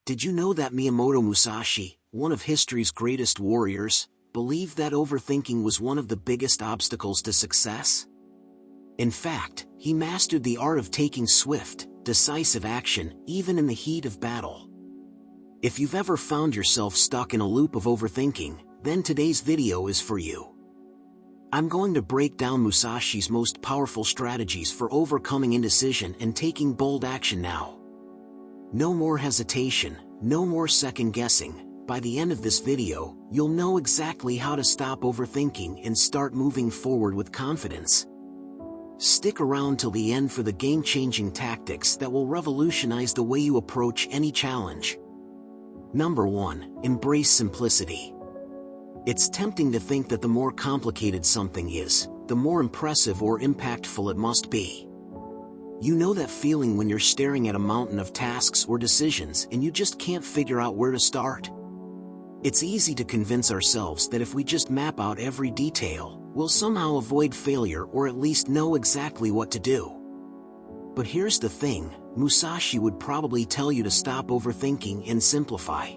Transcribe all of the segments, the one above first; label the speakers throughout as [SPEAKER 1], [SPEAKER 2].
[SPEAKER 1] Did you know that Miyamoto Musashi, one of history's greatest warriors, believed that overthinking was one of the biggest obstacles to success? In fact, he mastered the art of taking swift, decisive action, even in the heat of battle. If you've ever found yourself stuck in a loop of overthinking, then today's video is for you. I'm going to break down Musashi's most powerful strategies for overcoming indecision and taking bold action now. No more hesitation, no more second guessing. By the end of this video, you'll know exactly how to stop overthinking and start moving forward with confidence. Stick around till the end for the game-changing tactics that will revolutionize the way you approach any challenge. Number 1. Embrace simplicity. It's tempting to think that the more complicated something is, the more impressive or impactful it must be. You know that feeling when you're staring at a mountain of tasks or decisions and you just can't figure out where to start? It's easy to convince ourselves that if we just map out every detail, we'll somehow avoid failure or at least know exactly what to do. But here's the thing, Musashi would probably tell you to stop overthinking and simplify.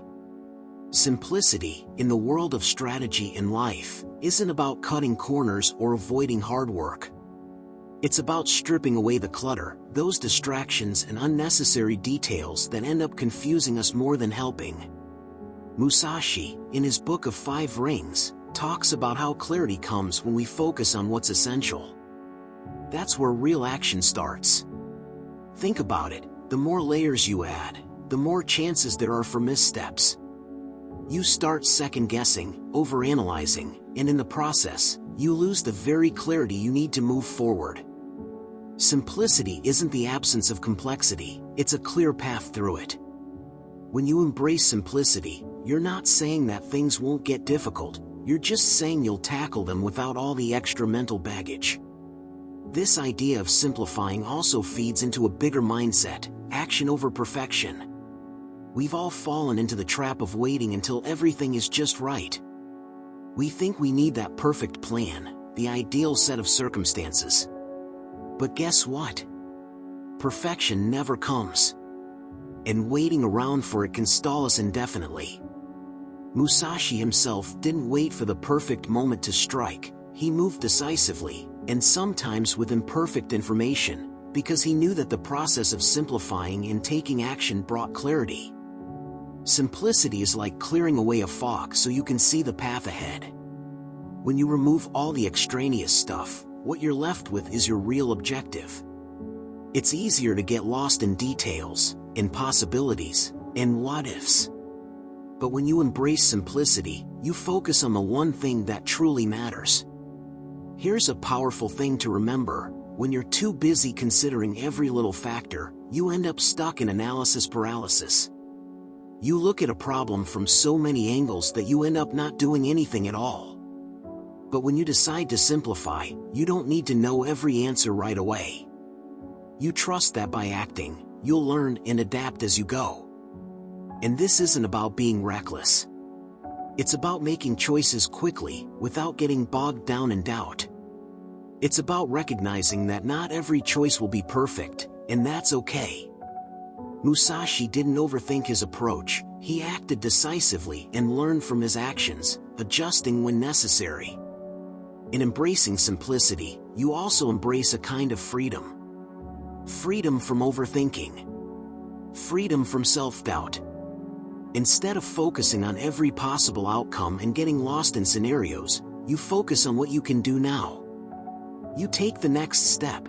[SPEAKER 1] Simplicity, in the world of strategy and life, isn't about cutting corners or avoiding hard work. It's about stripping away the clutter, those distractions and unnecessary details that end up confusing us more than helping. Musashi, in his book of 5 Rings, talks about how clarity comes when we focus on what's essential. That's where real action starts. Think about it, the more layers you add, the more chances there are for missteps. You start second-guessing, overanalyzing, and in the process, you lose the very clarity you need to move forward. Simplicity isn't the absence of complexity, it's a clear path through it. When you embrace simplicity, you're not saying that things won't get difficult, you're just saying you'll tackle them without all the extra mental baggage. This idea of simplifying also feeds into a bigger mindset, action over perfection. We've all fallen into the trap of waiting until everything is just right. We think we need that perfect plan, the ideal set of circumstances. But guess what? Perfection never comes. And waiting around for it can stall us indefinitely. Musashi himself didn't wait for the perfect moment to strike, he moved decisively, and sometimes with imperfect information, because he knew that the process of simplifying and taking action brought clarity. Simplicity is like clearing away a fog so you can see the path ahead. When you remove all the extraneous stuff, what you're left with is your real objective. It's easier to get lost in details, in possibilities, and what-ifs. But when you embrace simplicity, you focus on the one thing that truly matters. Here's a powerful thing to remember, when you're too busy considering every little factor, you end up stuck in analysis paralysis. You look at a problem from so many angles that you end up not doing anything at all. But when you decide to simplify, you don't need to know every answer right away. You trust that by acting, you'll learn and adapt as you go. And this isn't about being reckless. It's about making choices quickly, without getting bogged down in doubt. It's about recognizing that not every choice will be perfect, and that's okay. Musashi didn't overthink his approach, he acted decisively and learned from his actions, adjusting when necessary. In embracing simplicity, you also embrace a kind of freedom. Freedom from overthinking. Freedom from self-doubt. Instead of focusing on every possible outcome and getting lost in scenarios, you focus on what you can do now. You take the next step.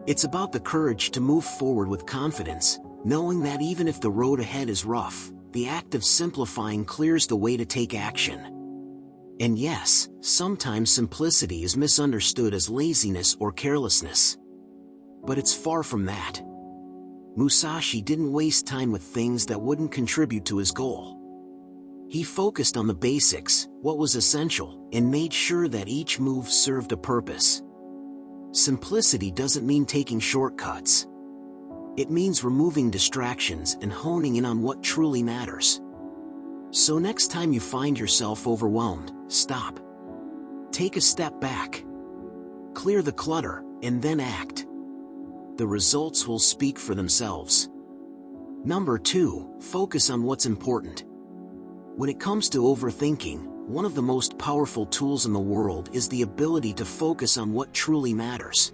[SPEAKER 1] It's about the courage to move forward with confidence, knowing that even if the road ahead is rough, the act of simplifying clears the way to take action. And yes, sometimes simplicity is misunderstood as laziness or carelessness. But it's far from that. Musashi didn't waste time with things that wouldn't contribute to his goal. He focused on the basics, what was essential, and made sure that each move served a purpose. Simplicity doesn't mean taking shortcuts. It means removing distractions and honing in on what truly matters. So next time you find yourself overwhelmed, stop. Take a step back. Clear the clutter, and then act. The results will speak for themselves. Number 2, focus on what's important. When it comes to overthinking, one of the most powerful tools in the world is the ability to focus on what truly matters.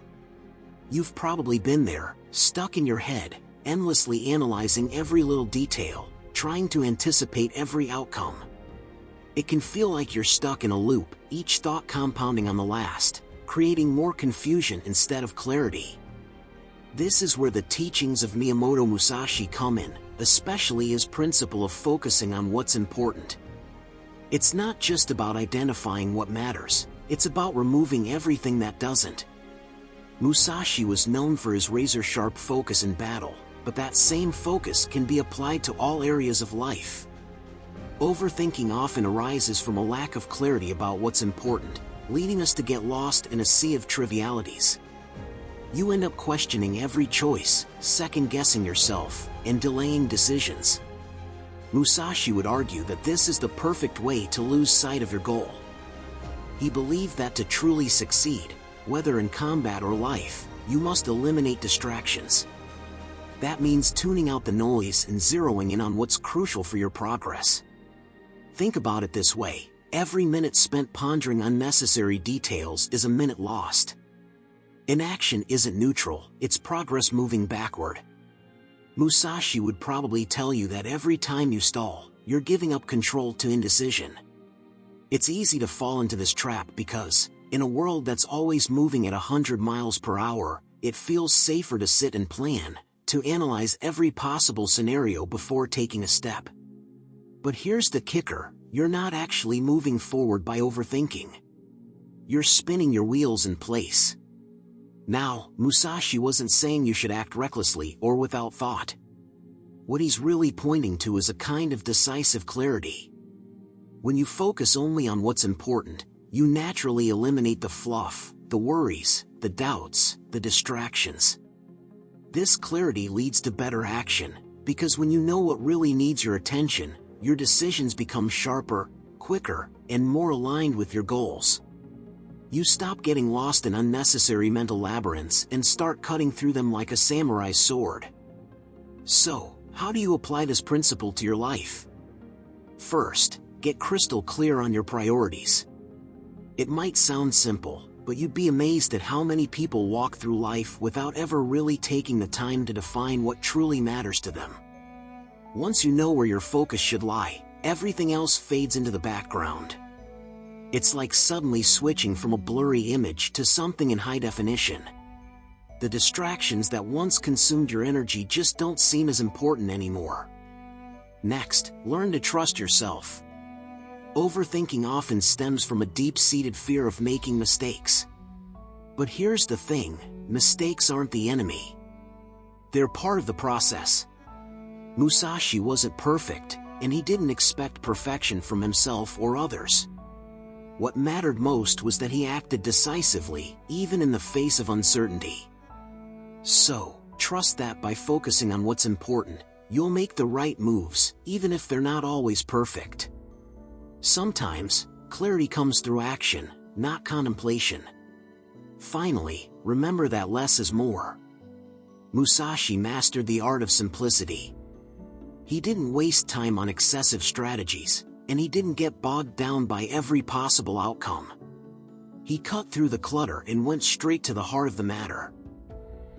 [SPEAKER 1] You've probably been there, stuck in your head, endlessly analyzing every little detail, trying to anticipate every outcome. It can feel like you're stuck in a loop, each thought compounding on the last, creating more confusion instead of clarity. This is where the teachings of Miyamoto Musashi come in, especially his principle of focusing on what's important. It's not just about identifying what matters, it's about removing everything that doesn't. Musashi was known for his razor-sharp focus in battle, but that same focus can be applied to all areas of life. Overthinking often arises from a lack of clarity about what's important, leading us to get lost in a sea of trivialities. You end up questioning every choice, second-guessing yourself, and delaying decisions. Musashi would argue that this is the perfect way to lose sight of your goal. He believed that to truly succeed, whether in combat or life, you must eliminate distractions. That means tuning out the noise and zeroing in on what's crucial for your progress. Think about it this way: every minute spent pondering unnecessary details is a minute lost. Inaction isn't neutral, it's progress moving backward. Musashi would probably tell you that every time you stall, you're giving up control to indecision. It's easy to fall into this trap because, in a world that's always moving at 100 miles per hour, it feels safer to sit and plan, to analyze every possible scenario before taking a step. But here's the kicker: you're not actually moving forward by overthinking. You're spinning your wheels in place. Now, Musashi wasn't saying you should act recklessly or without thought. What he's really pointing to is a kind of decisive clarity. When you focus only on what's important, you naturally eliminate the fluff, the worries, the doubts, the distractions. This clarity leads to better action, because when you know what really needs your attention, your decisions become sharper, quicker, and more aligned with your goals. You stop getting lost in unnecessary mental labyrinths and start cutting through them like a samurai's sword. So, how do you apply this principle to your life? First, get crystal clear on your priorities. It might sound simple, but you'd be amazed at how many people walk through life without ever really taking the time to define what truly matters to them. Once you know where your focus should lie, everything else fades into the background. It's like suddenly switching from a blurry image to something in high definition. The distractions that once consumed your energy just don't seem as important anymore. Next, learn to trust yourself. Overthinking often stems from a deep-seated fear of making mistakes. But here's the thing: mistakes aren't the enemy. They're part of the process. Musashi wasn't perfect, and he didn't expect perfection from himself or others. What mattered most was that he acted decisively, even in the face of uncertainty. So, trust that by focusing on what's important, you'll make the right moves, even if they're not always perfect. Sometimes, clarity comes through action, not contemplation. Finally, remember that less is more. Musashi mastered the art of simplicity. He didn't waste time on excessive strategies, and he didn't get bogged down by every possible outcome. He cut through the clutter and went straight to the heart of the matter.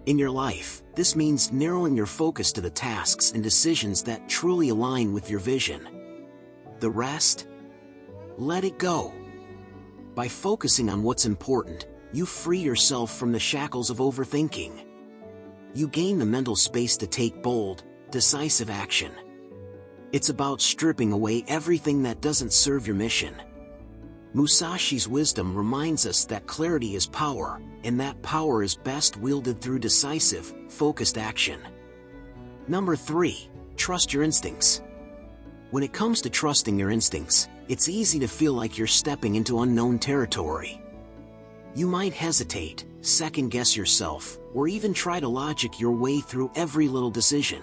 [SPEAKER 1] In your life, this means narrowing your focus to the tasks and decisions that truly align with your vision. The rest? Let it go. By focusing on what's important, you free yourself from the shackles of overthinking. You gain the mental space to take bold, decisive action. It's about stripping away everything that doesn't serve your mission. Musashi's wisdom reminds us that clarity is power, and that power is best wielded through decisive, focused action. Number 3, trust your instincts. When it comes to trusting your instincts, it's easy to feel like you're stepping into unknown territory. You might hesitate, second-guess yourself, or even try to logic your way through every little decision.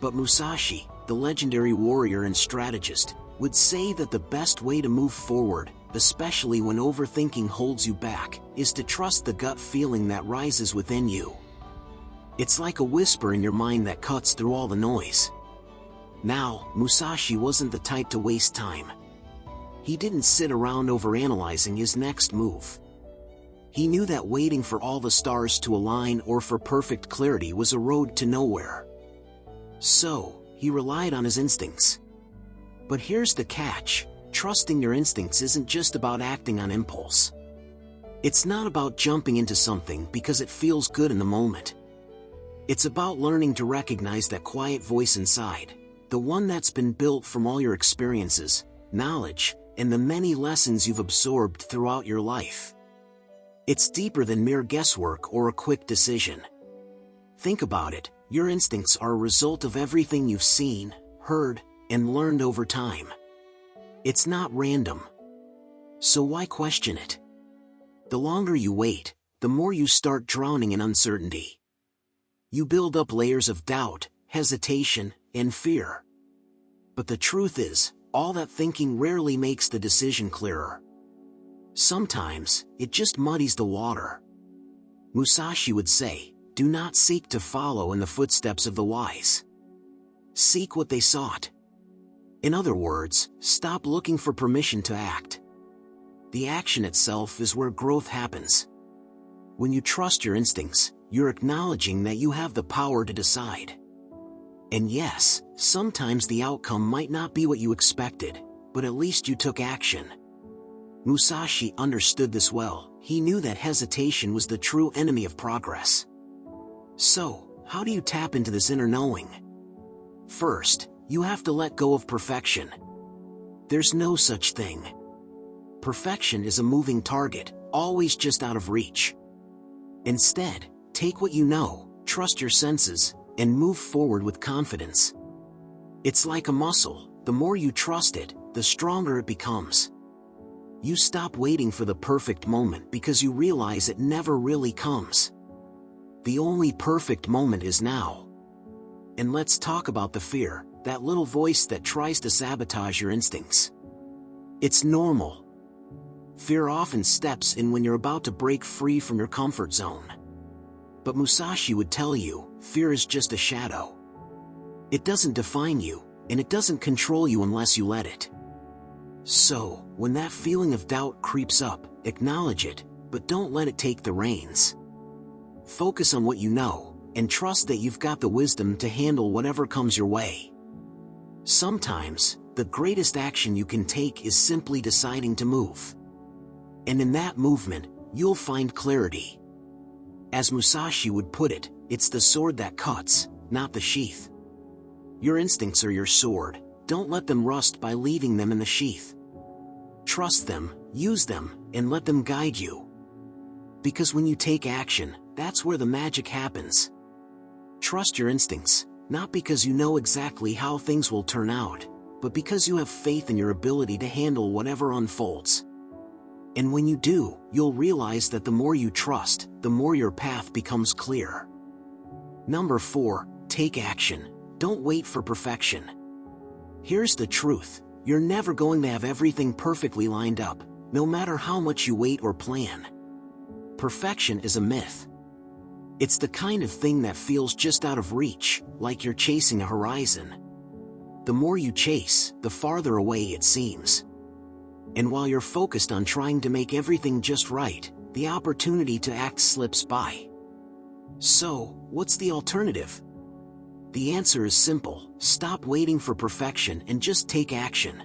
[SPEAKER 1] But Musashi, the legendary warrior and strategist, would say that the best way to move forward, especially when overthinking holds you back, is to trust the gut feeling that rises within you. It's like a whisper in your mind that cuts through all the noise. Now, Musashi wasn't the type to waste time. He didn't sit around overanalyzing his next move. He knew that waiting for all the stars to align or for perfect clarity was a road to nowhere. So, he relied on his instincts. But here's the catch: trusting your instincts isn't just about acting on impulse. It's not about jumping into something because it feels good in the moment. It's about learning to recognize that quiet voice inside, the one that's been built from all your experiences, knowledge, and the many lessons you've absorbed throughout your life. It's deeper than mere guesswork or a quick decision. Think about it: your instincts are a result of everything you've seen, heard, and learned over time. It's not random. So why question it? The longer you wait, the more you start drowning in uncertainty. You build up layers of doubt, hesitation, and fear. But the truth is, all that thinking rarely makes the decision clearer. Sometimes, it just muddies the water. Musashi would say, "Do not seek to follow in the footsteps of the wise. Seek what they sought." In other words, stop looking for permission to act. The action itself is where growth happens. When you trust your instincts, you're acknowledging that you have the power to decide. And yes, sometimes the outcome might not be what you expected, but at least you took action. Musashi understood this well. He knew that hesitation was the true enemy of progress. So, how do you tap into this inner knowing? First, you have to let go of perfection. There's no such thing. Perfection is a moving target, always just out of reach. Instead, take what you know, trust your senses, and move forward with confidence. It's like a muscle: the more you trust it, the stronger it becomes. You stop waiting for the perfect moment because you realize it never really comes. The only perfect moment is now. And let's talk about the fear, that little voice that tries to sabotage your instincts. It's normal. Fear often steps in when you're about to break free from your comfort zone. But Musashi would tell you, fear is just a shadow. It doesn't define you, and it doesn't control you unless you let it. So, when that feeling of doubt creeps up, acknowledge it, but don't let it take the reins. Focus on what you know, and trust that you've got the wisdom to handle whatever comes your way. Sometimes, the greatest action you can take is simply deciding to move. And in that movement, you'll find clarity. As Musashi would put it, it's the sword that cuts, not the sheath. Your instincts are your sword. Don't let them rust by leaving them in the sheath. Trust them, use them, and let them guide you. Because when you take action, that's where the magic happens. Trust your instincts, not because you know exactly how things will turn out, but because you have faith in your ability to handle whatever unfolds. And when you do, you'll realize that the more you trust, the more your path becomes clear. Number 4, take action. Don't wait for perfection. Here's the truth: you're never going to have everything perfectly lined up, no matter how much you wait or plan. Perfection is a myth. It's the kind of thing that feels just out of reach, like you're chasing a horizon. The more you chase, the farther away it seems. And while you're focused on trying to make everything just right, the opportunity to act slips by. So, what's the alternative? The answer is simple: stop waiting for perfection and just take action.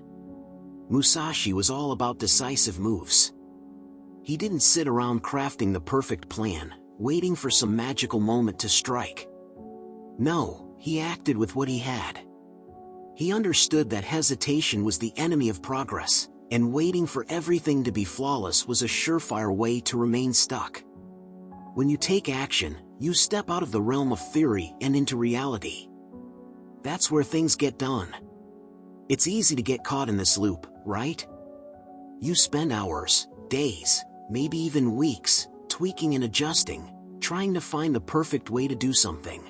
[SPEAKER 1] Musashi was all about decisive moves. He didn't sit around crafting the perfect plan, waiting for some magical moment to strike. No, he acted with what he had. He understood that hesitation was the enemy of progress, and waiting for everything to be flawless was a surefire way to remain stuck. When you take action, you step out of the realm of theory and into reality. That's where things get done. It's easy to get caught in this loop, right? You spend hours, days, maybe even weeks, tweaking and adjusting, trying to find the perfect way to do something.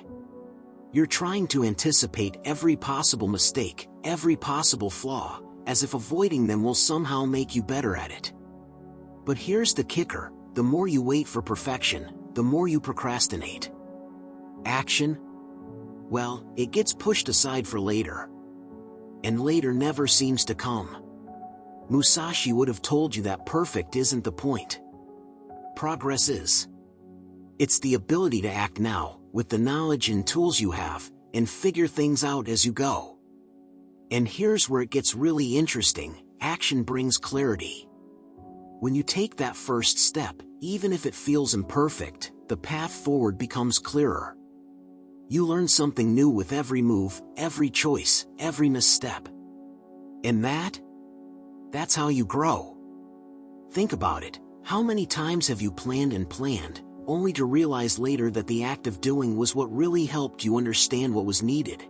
[SPEAKER 1] You're trying to anticipate every possible mistake, every possible flaw, as if avoiding them will somehow make you better at it. But here's the kicker: the more you wait for perfection, the more you procrastinate. Action? Well, it gets pushed aside for later. And later never seems to come. Musashi would have told you that perfect isn't the point. Progress is. It's the ability to act now, with the knowledge and tools you have, and figure things out as you go. And here's where it gets really interesting: action brings clarity. When you take that first step, even if it feels imperfect, the path forward becomes clearer. You learn something new with every move, every choice, every misstep. And that's how you grow. Think about it. How many times have you planned and planned, only to realize later that the act of doing was what really helped you understand what was needed?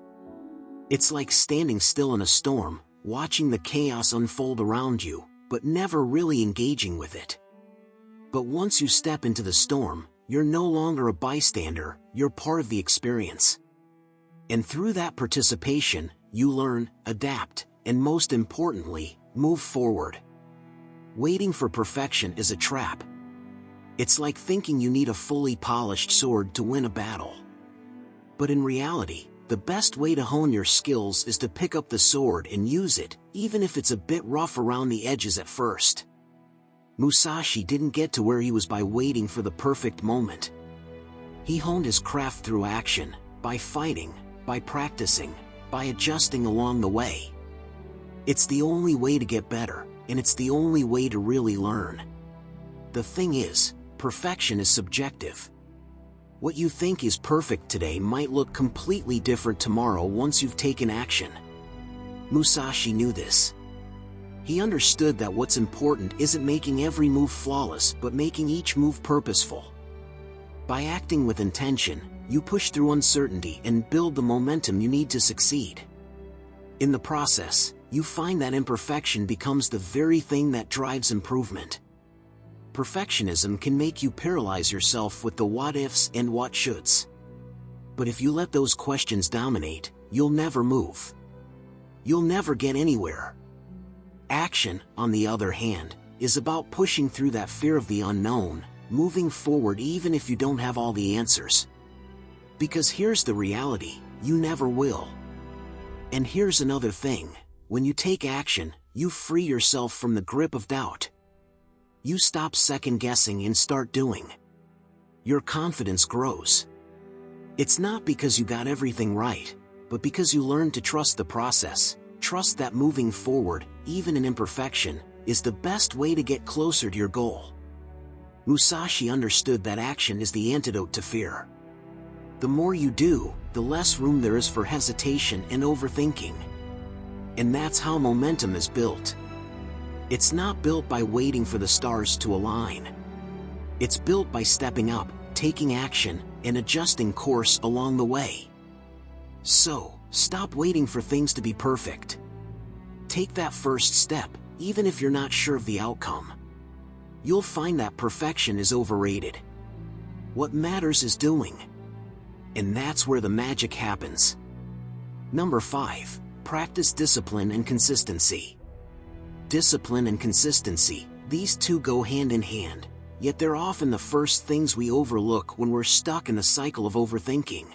[SPEAKER 1] It's like standing still in a storm, watching the chaos unfold around you, but never really engaging with it. But once you step into the storm, you're no longer a bystander, you're part of the experience. And through that participation, you learn, adapt, and most importantly, move forward. Waiting for perfection is a trap. It's like thinking you need a fully polished sword to win a battle. But in reality, the best way to hone your skills is to pick up the sword and use it, even if it's a bit rough around the edges at first. Musashi didn't get to where he was by waiting for the perfect moment. He honed his craft through action, by fighting, by practicing, by adjusting along the way. It's the only way to get better, and it's the only way to really learn. The thing is, perfection is subjective. What you think is perfect today might look completely different tomorrow once you've taken action. Musashi knew this. He understood that what's important isn't making every move flawless, but making each move purposeful. By acting with intention, you push through uncertainty and build the momentum you need to succeed. In the process, you find that imperfection becomes the very thing that drives improvement. Perfectionism can make you paralyze yourself with the what-ifs and what-shoulds. But if you let those questions dominate, you'll never move. You'll never get anywhere. Action, on the other hand, is about pushing through that fear of the unknown, moving forward even if you don't have all the answers. Because here's the reality: you never will. And here's another thing: when you take action, you free yourself from the grip of doubt. You stop second-guessing and start doing. Your confidence grows. It's not because you got everything right, but because you learned to trust the process, trust that moving forward, even in imperfection, is the best way to get closer to your goal. Musashi understood that action is the antidote to fear. The more you do, the less room there is for hesitation and overthinking. And that's how momentum is built. It's not built by waiting for the stars to align. It's built by stepping up, taking action, and adjusting course along the way. So, stop waiting for things to be perfect. Take that first step, even if you're not sure of the outcome. You'll find that perfection is overrated. What matters is doing. And that's where the magic happens. Number 5. Practice discipline and consistency. Discipline and consistency, these two go hand in hand, yet they're often the first things we overlook when we're stuck in the cycle of overthinking.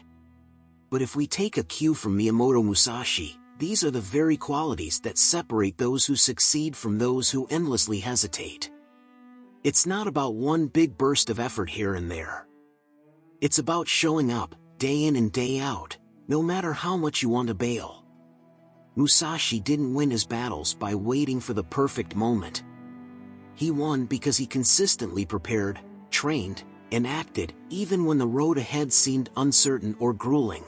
[SPEAKER 1] But if we take a cue from Miyamoto Musashi, these are the very qualities that separate those who succeed from those who endlessly hesitate. It's not about one big burst of effort here and there. It's about showing up, day in and day out, no matter how much you want to bail. Musashi didn't win his battles by waiting for the perfect moment. He won because he consistently prepared, trained, and acted, even when the road ahead seemed uncertain or grueling.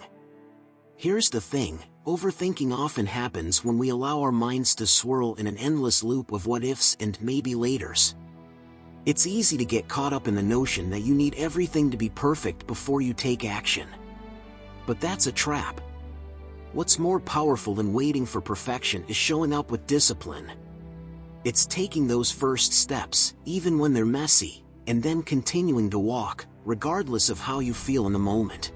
[SPEAKER 1] Here's the thing: overthinking often happens when we allow our minds to swirl in an endless loop of what-ifs and maybe-laters. It's easy to get caught up in the notion that you need everything to be perfect before you take action. But that's a trap. What's more powerful than waiting for perfection is showing up with discipline. It's taking those first steps, even when they're messy, and then continuing to walk, regardless of how you feel in the moment.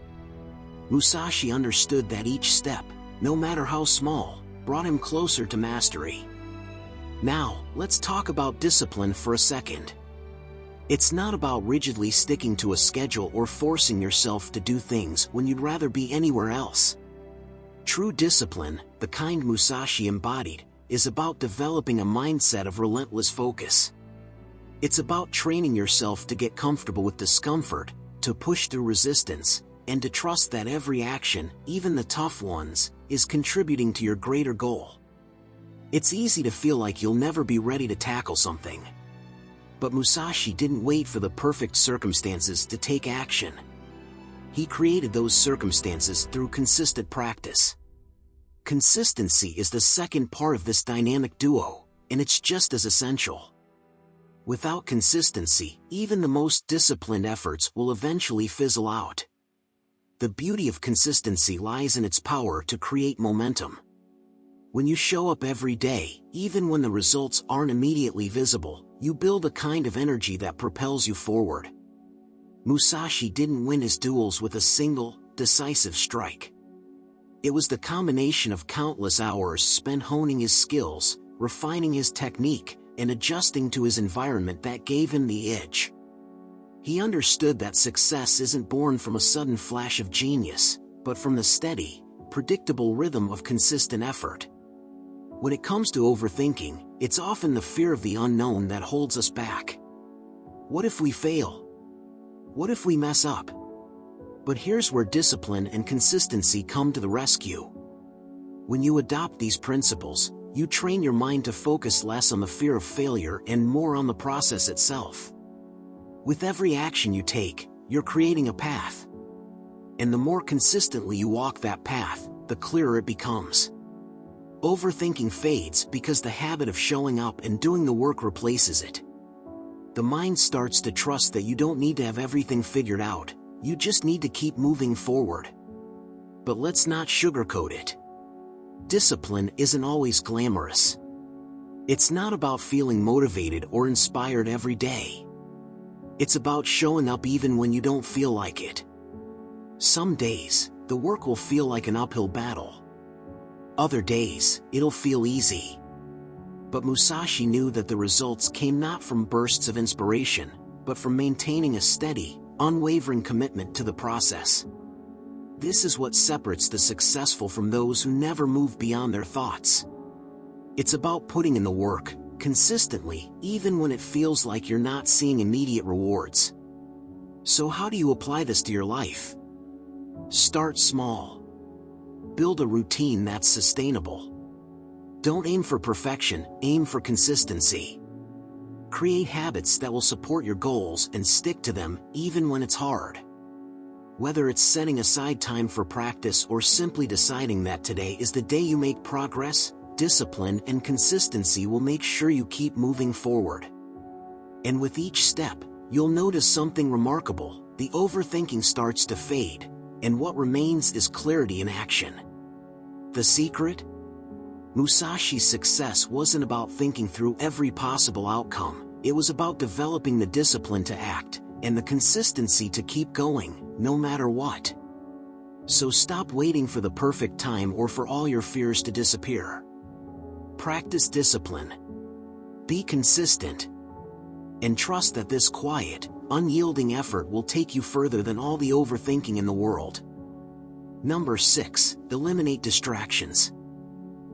[SPEAKER 1] Musashi understood that each step, no matter how small, brought him closer to mastery. Now, let's talk about discipline for a second. It's not about rigidly sticking to a schedule or forcing yourself to do things when you'd rather be anywhere else. True discipline, the kind Musashi embodied, is about developing a mindset of relentless focus. It's about training yourself to get comfortable with discomfort, to push through resistance, and to trust that every action, even the tough ones, is contributing to your greater goal. It's easy to feel like you'll never be ready to tackle something. But Musashi didn't wait for the perfect circumstances to take action. He created those circumstances through consistent practice. Consistency is the second part of this dynamic duo, and it's just as essential. Without consistency, even the most disciplined efforts will eventually fizzle out. The beauty of consistency lies in its power to create momentum. When you show up every day, even when the results aren't immediately visible, you build a kind of energy that propels you forward. Musashi didn't win his duels with a single, decisive strike. It was the combination of countless hours spent honing his skills, refining his technique, and adjusting to his environment that gave him the edge. He understood that success isn't born from a sudden flash of genius, but from the steady, predictable rhythm of consistent effort. When it comes to overthinking, it's often the fear of the unknown that holds us back. What if we fail? What if we mess up? But here's where discipline and consistency come to the rescue. When you adopt these principles, you train your mind to focus less on the fear of failure and more on the process itself. With every action you take, you're creating a path. And the more consistently you walk that path, the clearer it becomes. Overthinking fades because the habit of showing up and doing the work replaces it. The mind starts to trust that you don't need to have everything figured out, you just need to keep moving forward. But let's not sugarcoat it. Discipline isn't always glamorous. It's not about feeling motivated or inspired every day. It's about showing up even when you don't feel like it. Some days, the work will feel like an uphill battle. Other days, it'll feel easy. But Musashi knew that the results came not from bursts of inspiration, but from maintaining a steady, unwavering commitment to the process. This is what separates the successful from those who never move beyond their thoughts. It's about putting in the work, consistently, even when it feels like you're not seeing immediate rewards. So how do you apply this to your life? Start small. Build a routine that's sustainable. Don't aim for perfection, aim for consistency. Create habits that will support your goals and stick to them, even when it's hard. Whether it's setting aside time for practice or simply deciding that today is the day you make progress, discipline and consistency will make sure you keep moving forward. And with each step, you'll notice something remarkable. The overthinking starts to fade, and what remains is clarity in action. The secret? Musashi's success wasn't about thinking through every possible outcome, it was about developing the discipline to act, and the consistency to keep going, no matter what. So stop waiting for the perfect time or for all your fears to disappear. Practice discipline. Be consistent. And trust that this quiet, unyielding effort will take you further than all the overthinking in the world. Number 6. Eliminate distractions.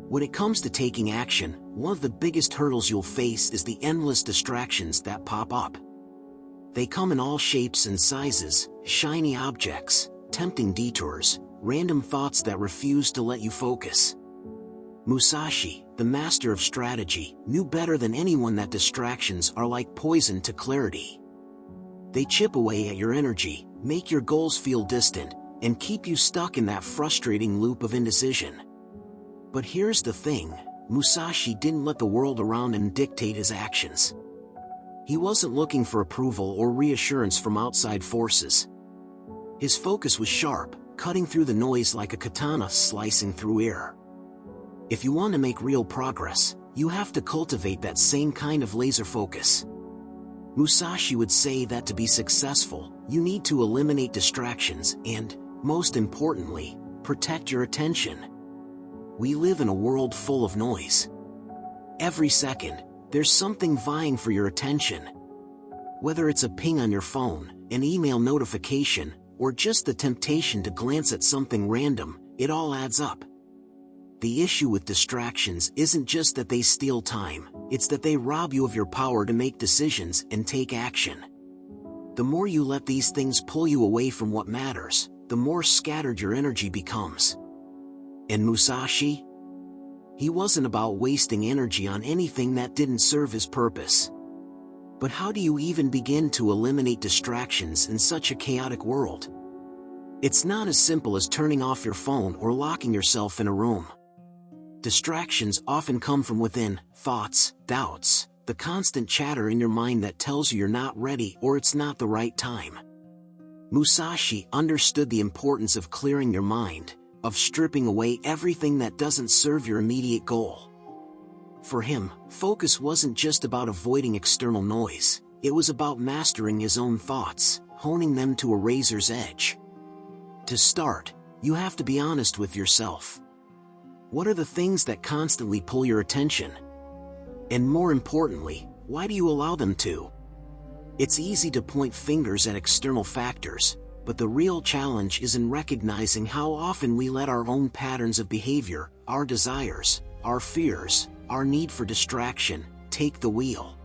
[SPEAKER 1] When it comes to taking action, one of the biggest hurdles you'll face is the endless distractions that pop up. They come in all shapes and sizes, shiny objects, tempting detours, random thoughts that refuse to let you focus. Musashi, the master of strategy, knew better than anyone that distractions are like poison to clarity. They chip away at your energy, make your goals feel distant, and keep you stuck in that frustrating loop of indecision. But here's the thing, Musashi didn't let the world around him dictate his actions. He wasn't looking for approval or reassurance from outside forces. His focus was sharp, cutting through the noise like a katana slicing through air. If you want to make real progress, you have to cultivate that same kind of laser focus. Musashi would say that to be successful, you need to eliminate distractions and, most importantly, protect your attention. We live in a world full of noise. Every second, there's something vying for your attention. Whether it's a ping on your phone, an email notification, or just the temptation to glance at something random, it all adds up. The issue with distractions isn't just that they steal time, it's that they rob you of your power to make decisions and take action. The more you let these things pull you away from what matters, the more scattered your energy becomes. And Musashi? He wasn't about wasting energy on anything that didn't serve his purpose. But how do you even begin to eliminate distractions in such a chaotic world? It's not as simple as turning off your phone or locking yourself in a room. Distractions often come from within: thoughts, doubts, the constant chatter in your mind that tells you you're not ready or it's not the right time. Musashi understood the importance of clearing your mind, of stripping away everything that doesn't serve your immediate goal. For him, focus wasn't just about avoiding external noise, it was about mastering his own thoughts, honing them to a razor's edge. To start, you have to be honest with yourself. What are the things that constantly pull your attention? And more importantly, why do you allow them to? It's easy to point fingers at external factors, but the real challenge is in recognizing how often we let our own patterns of behavior, our desires, our fears, our need for distraction, take the wheel.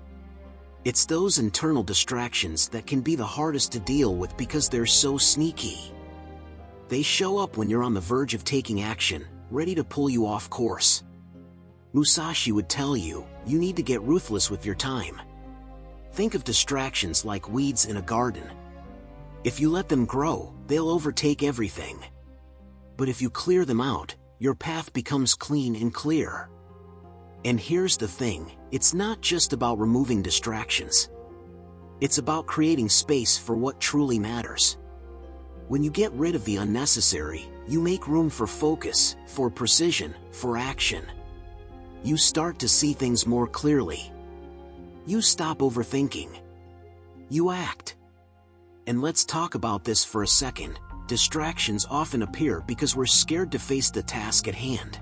[SPEAKER 1] It's those internal distractions that can be the hardest to deal with because they're so sneaky. They show up when you're on the verge of taking action, ready to pull you off course. Musashi would tell you, you need to get ruthless with your time. Think of distractions like weeds in a garden. If you let them grow, they'll overtake everything. But if you clear them out, your path becomes clean and clear. And here's the thing, it's not just about removing distractions. It's about creating space for what truly matters. When you get rid of the unnecessary, you make room for focus, for precision, for action. You start to see things more clearly. You stop overthinking. You act. And let's talk about this for a second. Distractions often appear because we're scared to face the task at hand.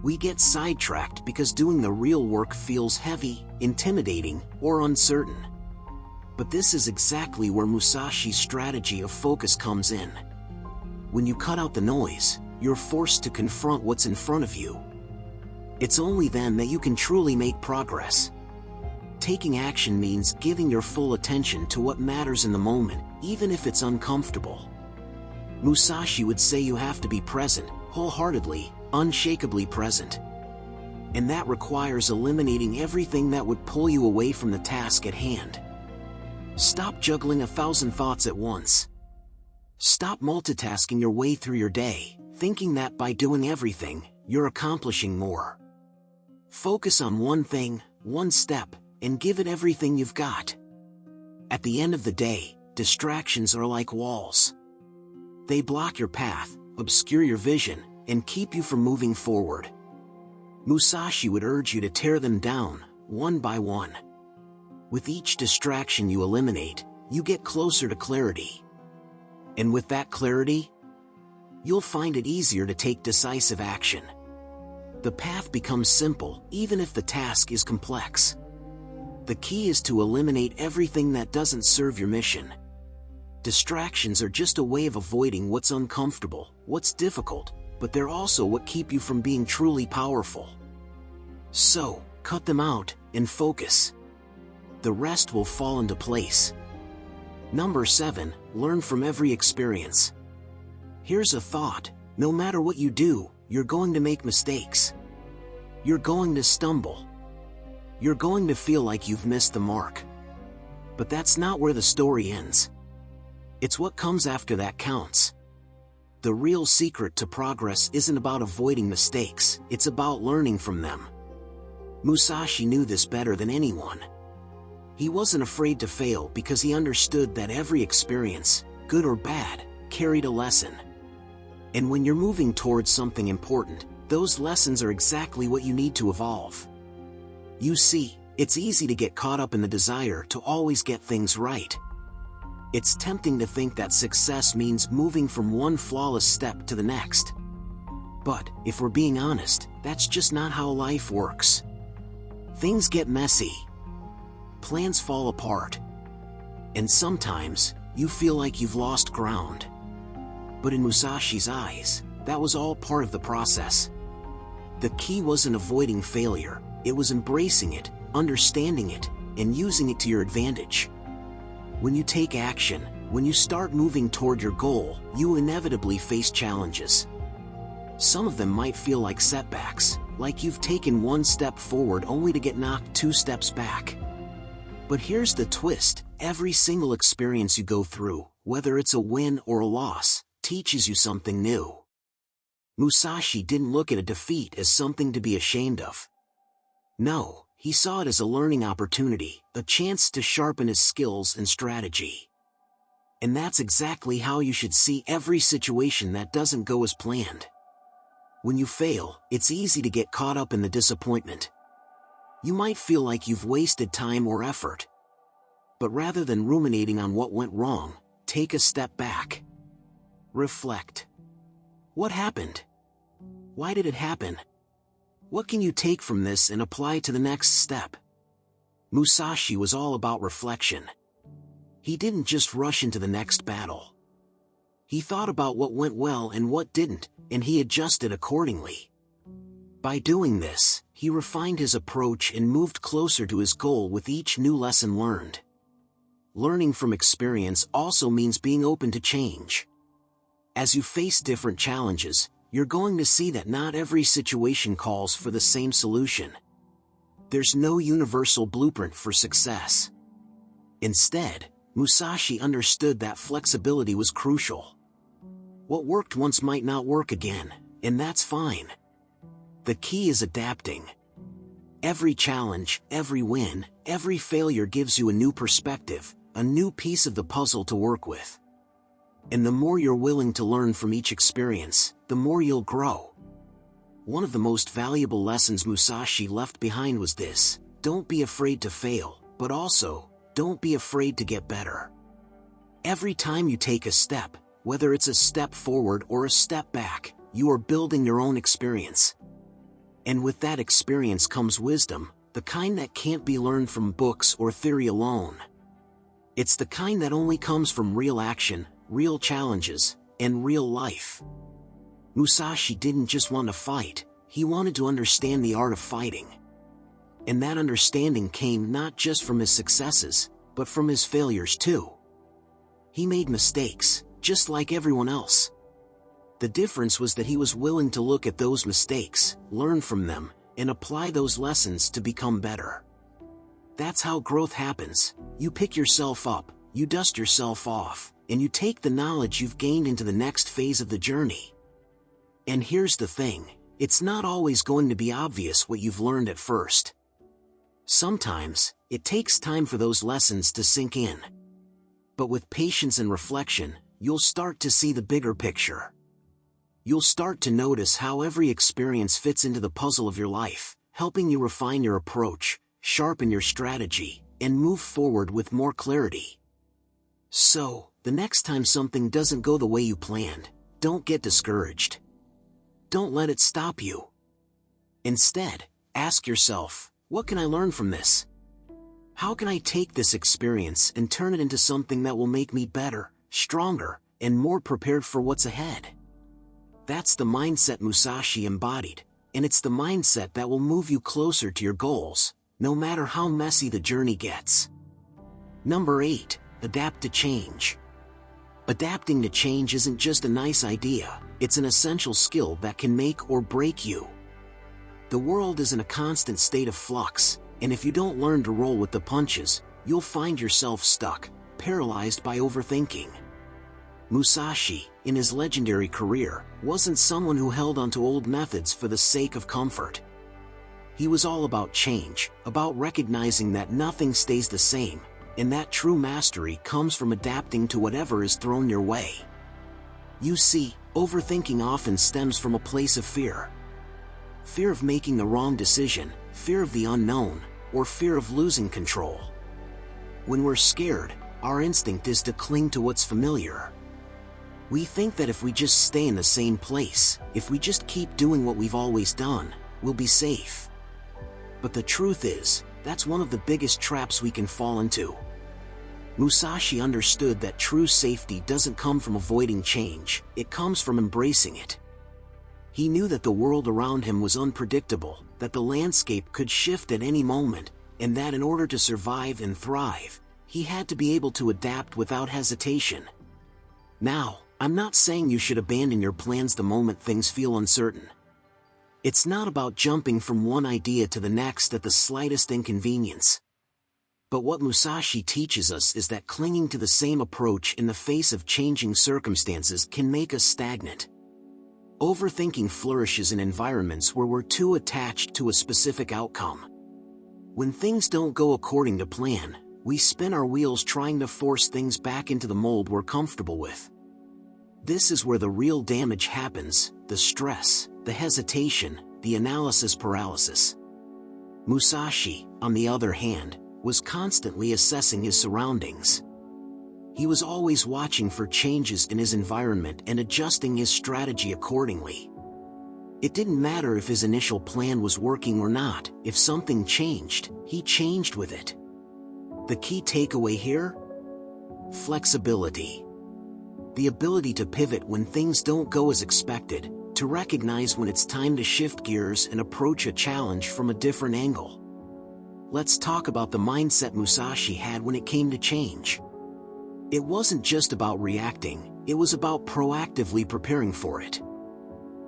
[SPEAKER 1] We get sidetracked because doing the real work feels heavy, intimidating, or uncertain. But this is exactly where Musashi's strategy of focus comes in. When you cut out the noise, you're forced to confront what's in front of you. It's only then that you can truly make progress. Taking action means giving your full attention to what matters in the moment, even if it's uncomfortable. Musashi would say you have to be present, wholeheartedly, unshakably present. And that requires eliminating everything that would pull you away from the task at hand. Stop juggling 1,000 thoughts at once. Stop multitasking your way through your day, thinking that by doing everything, you're accomplishing more. Focus on one thing, one step, and give it everything you've got. At the end of the day, distractions are like walls. They block your path, obscure your vision, and keep you from moving forward. Musashi would urge you to tear them down, one by one. With each distraction you eliminate, you get closer to clarity. And with that clarity, you'll find it easier to take decisive action. The path becomes simple, even if the task is complex. The key is to eliminate everything that doesn't serve your mission. Distractions are just a way of avoiding what's uncomfortable, what's difficult, but they're also what keep you from being truly powerful. So, cut them out, and focus. The rest will fall into place. Number 7, learn from every experience. Here's a thought, no matter what you do, you're going to make mistakes. You're going to stumble. You're going to feel like you've missed the mark. But that's not where the story ends. It's what comes after that counts. The real secret to progress isn't about avoiding mistakes, it's about learning from them. Musashi knew this better than anyone. He wasn't afraid to fail because he understood that every experience, good or bad, carried a lesson. And when you're moving towards something important, those lessons are exactly what you need to evolve. You see, it's easy to get caught up in the desire to always get things right. It's tempting to think that success means moving from one flawless step to the next. But, if we're being honest, that's just not how life works. Things get messy. Plans fall apart. And sometimes, you feel like you've lost ground. But in Musashi's eyes, that was all part of the process. The key wasn't avoiding failure, it was embracing it, understanding it, and using it to your advantage. When you take action, when you start moving toward your goal, you inevitably face challenges. Some of them might feel like setbacks, like you've taken one step forward only to get knocked 2 steps back. But here's the twist: every single experience you go through, whether it's a win or a loss, teaches you something new. Musashi didn't look at a defeat as something to be ashamed of. No, he saw it as a learning opportunity, a chance to sharpen his skills and strategy. And that's exactly how you should see every situation that doesn't go as planned. When you fail, it's easy to get caught up in the disappointment. You might feel like you've wasted time or effort. But rather than ruminating on what went wrong, take a step back. Reflect. What happened? Why did it happen? What can you take from this and apply to the next step? Musashi was all about reflection. He didn't just rush into the next battle. He thought about what went well and what didn't, and he adjusted accordingly. By doing this, he refined his approach and moved closer to his goal with each new lesson learned. Learning from experience also means being open to change. As you face different challenges, you're going to see that not every situation calls for the same solution. There's no universal blueprint for success. Instead, Musashi understood that flexibility was crucial. What worked once might not work again, and that's fine. The key is adapting. Every challenge, every win, every failure gives you a new perspective, a new piece of the puzzle to work with. And the more you're willing to learn from each experience, the more you'll grow. One of the most valuable lessons Musashi left behind was this: don't be afraid to fail, but also, don't be afraid to get better. Every time you take a step, whether it's a step forward or a step back, you are building your own experience. And with that experience comes wisdom, the kind that can't be learned from books or theory alone. It's the kind that only comes from real action, real challenges, and real life. Musashi didn't just want to fight, he wanted to understand the art of fighting. And that understanding came not just from his successes, but from his failures too. He made mistakes, just like everyone else. The difference was that he was willing to look at those mistakes, learn from them, and apply those lessons to become better. That's how growth happens. You pick yourself up, you dust yourself off, and you take the knowledge you've gained into the next phase of the journey. And here's the thing, it's not always going to be obvious what you've learned at first. Sometimes, it takes time for those lessons to sink in. But with patience and reflection, you'll start to see the bigger picture. You'll start to notice how every experience fits into the puzzle of your life, helping you refine your approach, sharpen your strategy, and move forward with more clarity. So, the next time something doesn't go the way you planned, don't get discouraged. Don't let it stop you. Instead, ask yourself, what can I learn from this? How can I take this experience and turn it into something that will make me better, stronger, and more prepared for what's ahead? That's the mindset Musashi embodied, and it's the mindset that will move you closer to your goals, no matter how messy the journey gets. Number 8, adapt to change. Adapting to change isn't just a nice idea, it's an essential skill that can make or break you. The world is in a constant state of flux, and if you don't learn to roll with the punches, you'll find yourself stuck, paralyzed by overthinking. Musashi, in his legendary career, wasn't someone who held onto old methods for the sake of comfort. He was all about change, about recognizing that nothing stays the same, and that true mastery comes from adapting to whatever is thrown your way. You see, overthinking often stems from a place of fear. Fear of making the wrong decision, fear of the unknown, or fear of losing control. When we're scared, our instinct is to cling to what's familiar. We think that if we just stay in the same place, if we just keep doing what we've always done, we'll be safe. But the truth is, that's one of the biggest traps we can fall into. Musashi understood that true safety doesn't come from avoiding change, it comes from embracing it. He knew that the world around him was unpredictable, that the landscape could shift at any moment, and that in order to survive and thrive, he had to be able to adapt without hesitation. Now, I'm not saying you should abandon your plans the moment things feel uncertain. It's not about jumping from one idea to the next at the slightest inconvenience. But what Musashi teaches us is that clinging to the same approach in the face of changing circumstances can make us stagnant. Overthinking flourishes in environments where we're too attached to a specific outcome. When things don't go according to plan, we spin our wheels trying to force things back into the mold we're comfortable with. This is where the real damage happens, the stress, the hesitation, the analysis paralysis. Musashi, on the other hand, was constantly assessing his surroundings. He was always watching for changes in his environment and adjusting his strategy accordingly. It didn't matter if his initial plan was working or not, if something changed, he changed with it. The key takeaway here? Flexibility. The ability to pivot when things don't go as expected, to recognize when it's time to shift gears and approach a challenge from a different angle. Let's talk about the mindset Musashi had when it came to change. It wasn't just about reacting, it was about proactively preparing for it.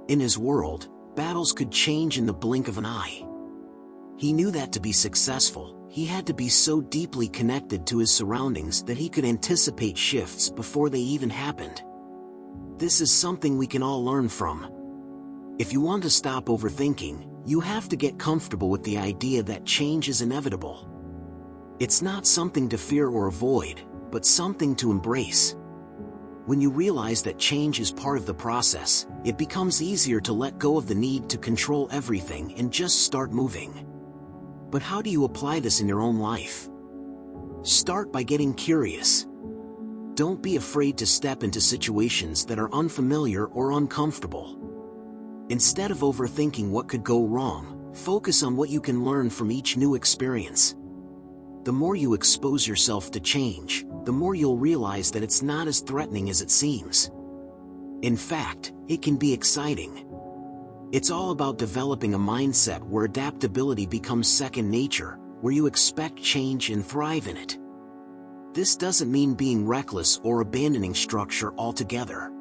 [SPEAKER 1] In his world, battles could change in the blink of an eye. He knew that to be successful, he had to be so deeply connected to his surroundings that he could anticipate shifts before they even happened. This is something we can all learn from. If you want to stop overthinking, you have to get comfortable with the idea that change is inevitable. It's not something to fear or avoid, but something to embrace. When you realize that change is part of the process, it becomes easier to let go of the need to control everything and just start moving. But how do you apply this in your own life? Start by getting curious. Don't be afraid to step into situations that are unfamiliar or uncomfortable. Instead of overthinking what could go wrong, focus on what you can learn from each new experience. The more you expose yourself to change, the more you'll realize that it's not as threatening as it seems. In fact, it can be exciting. It's all about developing a mindset where adaptability becomes second nature, where you expect change and thrive in it. This doesn't mean being reckless or abandoning structure altogether.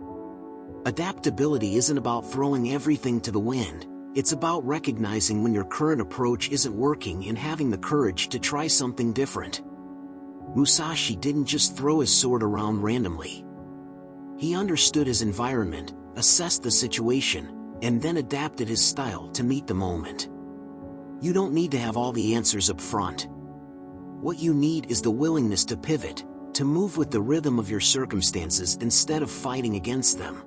[SPEAKER 1] Adaptability isn't about throwing everything to the wind, it's about recognizing when your current approach isn't working and having the courage to try something different. Musashi didn't just throw his sword around randomly. He understood his environment, assessed the situation, and then adapted his style to meet the moment. You don't need to have all the answers up front. What you need is the willingness to pivot, to move with the rhythm of your circumstances instead of fighting against them.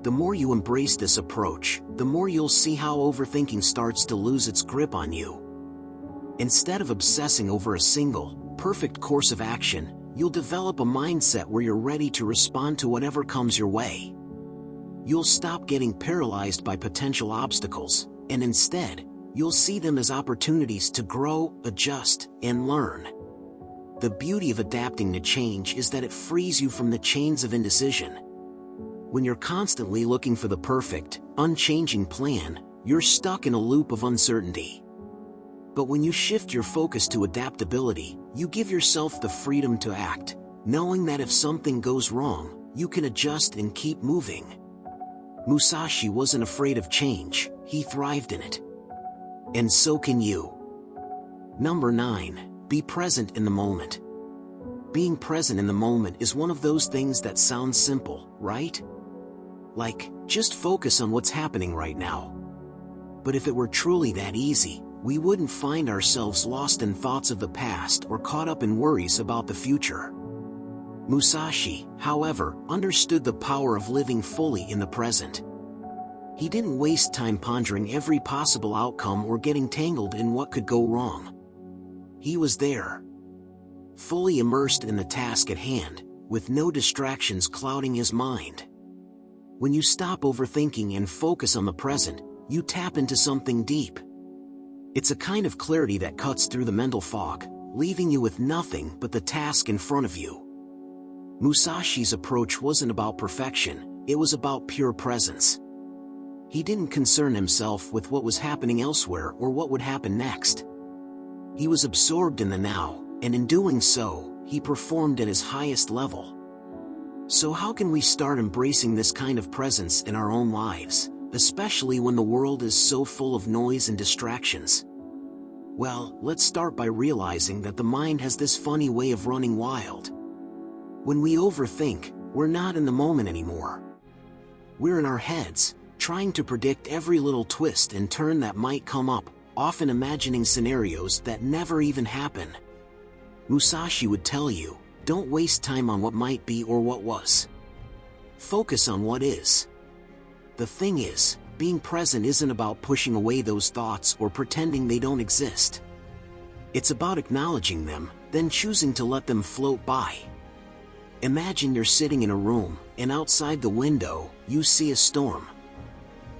[SPEAKER 1] The more you embrace this approach, the more you'll see how overthinking starts to lose its grip on you. Instead of obsessing over a single, perfect course of action, you'll develop a mindset where you're ready to respond to whatever comes your way. You'll stop getting paralyzed by potential obstacles, and instead, you'll see them as opportunities to grow, adjust, and learn. The beauty of adapting to change is that it frees you from the chains of indecision. When you're constantly looking for the perfect, unchanging plan, you're stuck in a loop of uncertainty. But when you shift your focus to adaptability, you give yourself the freedom to act, knowing that if something goes wrong, you can adjust and keep moving. Musashi wasn't afraid of change, he thrived in it. And so can you. Number 9, be present in the moment. Being present in the moment is one of those things that sounds simple, right? Like, just focus on what's happening right now. But if it were truly that easy, we wouldn't find ourselves lost in thoughts of the past or caught up in worries about the future. Musashi, however, understood the power of living fully in the present. He didn't waste time pondering every possible outcome or getting tangled in what could go wrong. He was there, fully immersed in the task at hand, with no distractions clouding his mind. When you stop overthinking and focus on the present, you tap into something deep. It's a kind of clarity that cuts through the mental fog, leaving you with nothing but the task in front of you. Musashi's approach wasn't about perfection, it was about pure presence. He didn't concern himself with what was happening elsewhere or what would happen next. He was absorbed in the now, and in doing so, he performed at his highest level. So how can we start embracing this kind of presence in our own lives, especially when the world is so full of noise and distractions? Well, let's start by realizing that the mind has this funny way of running wild. When we overthink, we're not in the moment anymore. We're in our heads, trying to predict every little twist and turn that might come up, often imagining scenarios that never even happen. Musashi would tell you, don't waste time on what might be or what was. Focus on what is. The thing is, being present isn't about pushing away those thoughts or pretending they don't exist. It's about acknowledging them, then choosing to let them float by. Imagine you're sitting in a room, and outside the window, you see a storm.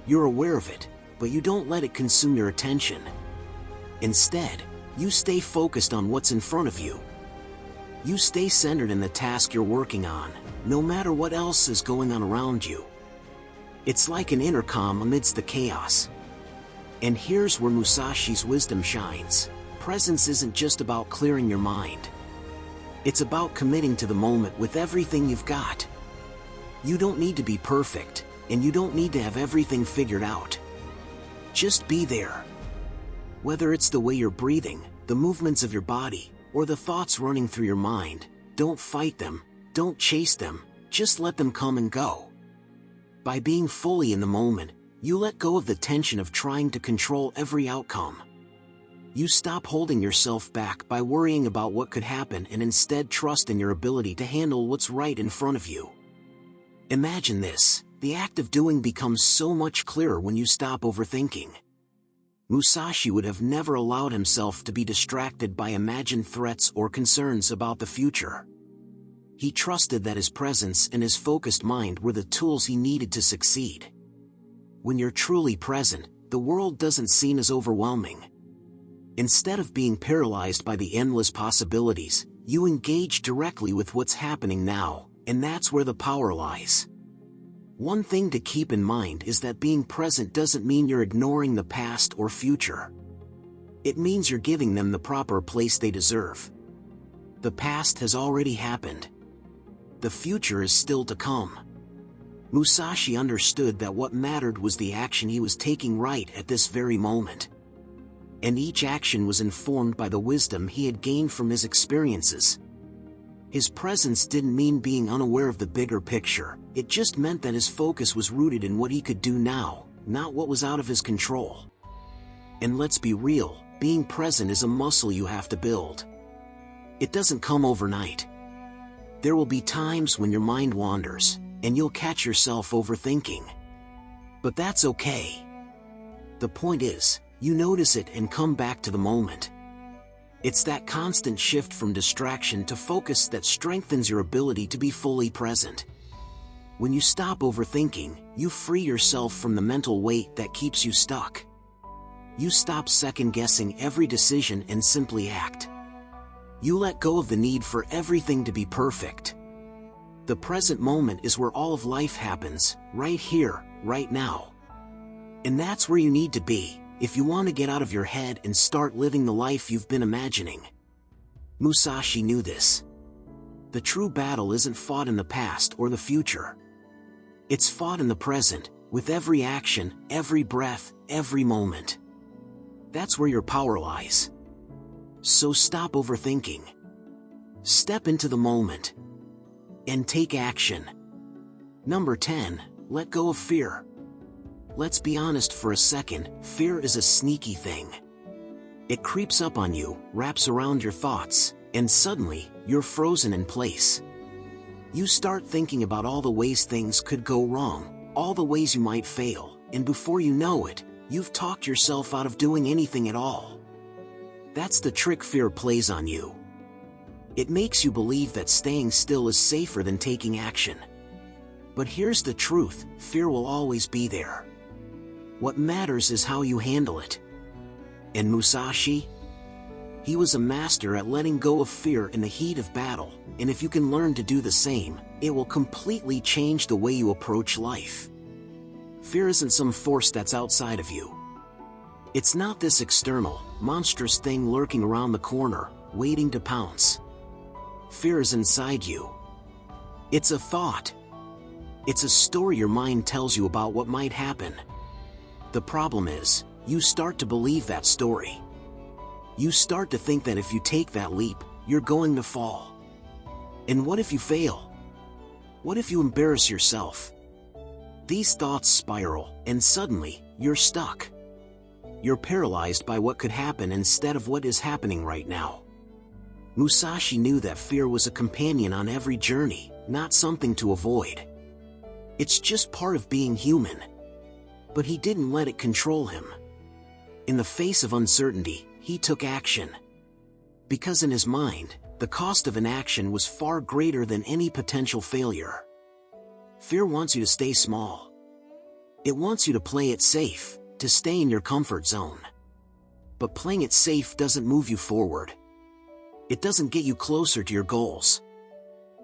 [SPEAKER 1] You're aware of it, but you don't let it consume your attention. Instead, you stay focused on what's in front of you. You stay centered in the task you're working on, no matter what else is going on around you. It's like an intercom amidst the chaos. And here's where Musashi's wisdom shines. Presence isn't just about clearing your mind. It's about committing to the moment with everything you've got. You don't need to be perfect, and you don't need to have everything figured out. Just be there. Whether it's the way you're breathing, the movements of your body, or the thoughts running through your mind, don't fight them, don't chase them, just let them come and go. By being fully in the moment, you let go of the tension of trying to control every outcome. You stop holding yourself back by worrying about what could happen and instead trust in your ability to handle what's right in front of you. Imagine this, the act of doing becomes so much clearer when you stop overthinking. Musashi would have never allowed himself to be distracted by imagined threats or concerns about the future. He trusted that his presence and his focused mind were the tools he needed to succeed. When you're truly present, the world doesn't seem as overwhelming. Instead of being paralyzed by the endless possibilities, you engage directly with what's happening now, and that's where the power lies. One thing to keep in mind is that being present doesn't mean you're ignoring the past or future. It means you're giving them the proper place they deserve. The past has already happened. The future is still to come. Musashi understood that what mattered was the action he was taking right at this very moment. And each action was informed by the wisdom he had gained from his experiences. His presence didn't mean being unaware of the bigger picture, it just meant that his focus was rooted in what he could do now, not what was out of his control. And let's be real, being present is a muscle you have to build. It doesn't come overnight. There will be times when your mind wanders, and you'll catch yourself overthinking. But that's okay. The point is, you notice it and come back to the moment. It's that constant shift from distraction to focus that strengthens your ability to be fully present. When you stop overthinking, you free yourself from the mental weight that keeps you stuck. You stop second-guessing every decision and simply act. You let go of the need for everything to be perfect. The present moment is where all of life happens, right here, right now. And that's where you need to be, if you want to get out of your head and start living the life you've been imagining. Musashi knew this. The true battle isn't fought in the past or the future. It's fought in the present, with every action, every breath, every moment. That's where your power lies. So stop overthinking. Step into the moment. And take action. Number 10, let go of fear. Let's be honest for a second, fear is a sneaky thing. It creeps up on you, wraps around your thoughts, and suddenly, you're frozen in place. You start thinking about all the ways things could go wrong, all the ways you might fail, and before you know it, you've talked yourself out of doing anything at all. That's the trick fear plays on you. It makes you believe that staying still is safer than taking action. But here's the truth, fear will always be there. What matters is how you handle it. And Musashi? He was a master at letting go of fear in the heat of battle, and if you can learn to do the same, it will completely change the way you approach life. Fear isn't some force that's outside of you. It's not this external, monstrous thing lurking around the corner, waiting to pounce. Fear is inside you. It's a thought. It's a story your mind tells you about what might happen. The problem is, you start to believe that story. You start to think that if you take that leap, you're going to fall. And what if you fail? What if you embarrass yourself? These thoughts spiral, and suddenly, you're stuck. You're paralyzed by what could happen instead of what is happening right now. Musashi knew that fear was a companion on every journey, not something to avoid. It's just part of being human. But he didn't let it control him. In the face of uncertainty, he took action. Because in his mind, the cost of inaction was far greater than any potential failure. Fear wants you to stay small. It wants you to play it safe, to stay in your comfort zone. But playing it safe doesn't move you forward. It doesn't get you closer to your goals.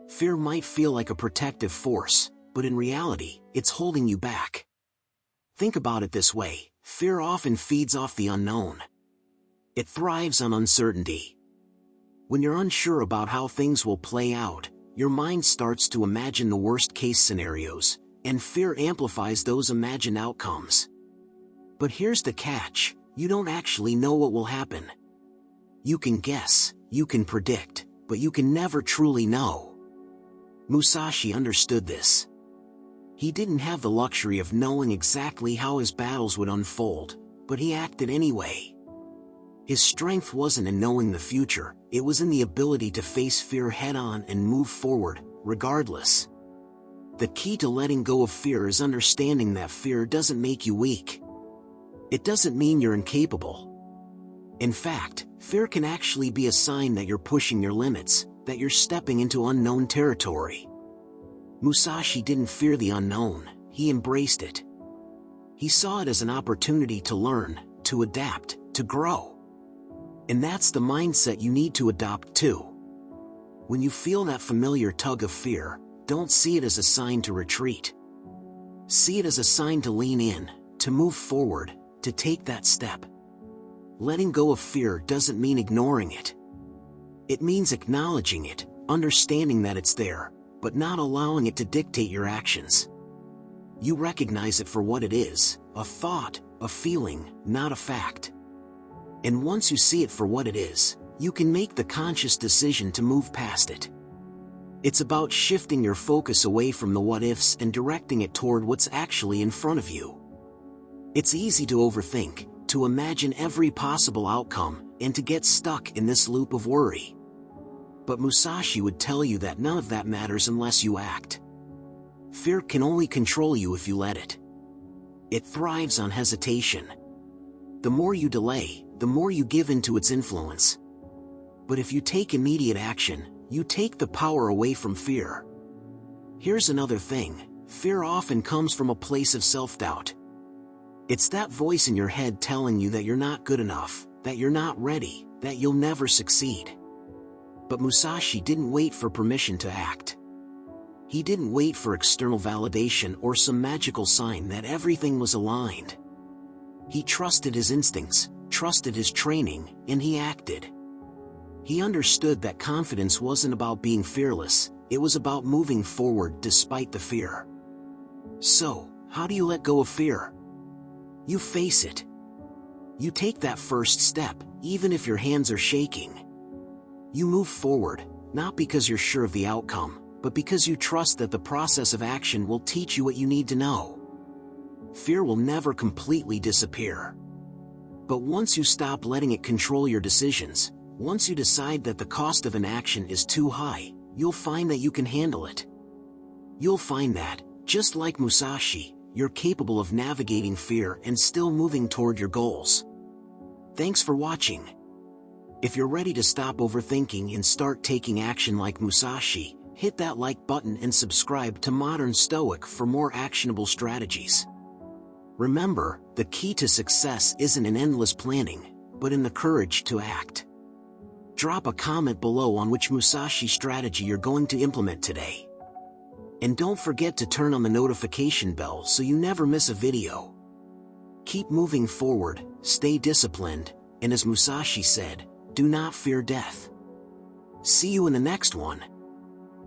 [SPEAKER 1] Fear might feel like a protective force, but in reality, it's holding you back. Think about it this way: fear often feeds off the unknown. It thrives on uncertainty. When you're unsure about how things will play out, your mind starts to imagine the worst-case scenarios, and fear amplifies those imagined outcomes. But here's the catch: you don't actually know what will happen. You can guess, you can predict, but you can never truly know. Musashi understood this. He didn't have the luxury of knowing exactly how his battles would unfold, but he acted anyway. His strength wasn't in knowing the future, it was in the ability to face fear head-on and move forward, regardless. The key to letting go of fear is understanding that fear doesn't make you weak. It doesn't mean you're incapable. In fact, fear can actually be a sign that you're pushing your limits, that you're stepping into unknown territory. Musashi didn't fear the unknown, he embraced it. He saw it as an opportunity to learn, to adapt, to grow. And that's the mindset you need to adopt too. When you feel that familiar tug of fear, don't see it as a sign to retreat. See it as a sign to lean in, to move forward, to take that step. Letting go of fear doesn't mean ignoring it. It means acknowledging it, understanding that it's there, but not allowing it to dictate your actions. You recognize it for what it is, a thought, a feeling, not a fact. And once you see it for what it is, you can make the conscious decision to move past it. It's about shifting your focus away from the what-ifs and directing it toward what's actually in front of you. It's easy to overthink, to imagine every possible outcome, and to get stuck in this loop of worry. But Musashi would tell you that none of that matters unless you act. Fear can only control you if you let it. It thrives on hesitation. The more you delay, the more you give in to its influence. But if you take immediate action, you take the power away from fear. Here's another thing: fear often comes from a place of self-doubt. It's that voice in your head telling you that you're not good enough, that you're not ready, that you'll never succeed. But Musashi didn't wait for permission to act. He didn't wait for external validation or some magical sign that everything was aligned. He trusted his instincts, trusted his training, and he acted. He understood that confidence wasn't about being fearless, it was about moving forward despite the fear. So, how do you let go of fear? You face it. You take that first step, even if your hands are shaking. You move forward, not because you're sure of the outcome, but because you trust that the process of action will teach you what you need to know. Fear will never completely disappear. But once you stop letting it control your decisions, once you decide that the cost of inaction is too high, you'll find that you can handle it. You'll find that, just like Musashi, you're capable of navigating fear and still moving toward your goals. Thanks for watching. If you're ready to stop overthinking and start taking action like Musashi, hit that like button and subscribe to Modern Stoic for more actionable strategies. Remember, the key to success isn't in endless planning, but in the courage to act. Drop a comment below on which Musashi strategy you're going to implement today. And don't forget to turn on the notification bell so you never miss a video. Keep moving forward, stay disciplined, and as Musashi said, do not fear death. See you in the next one.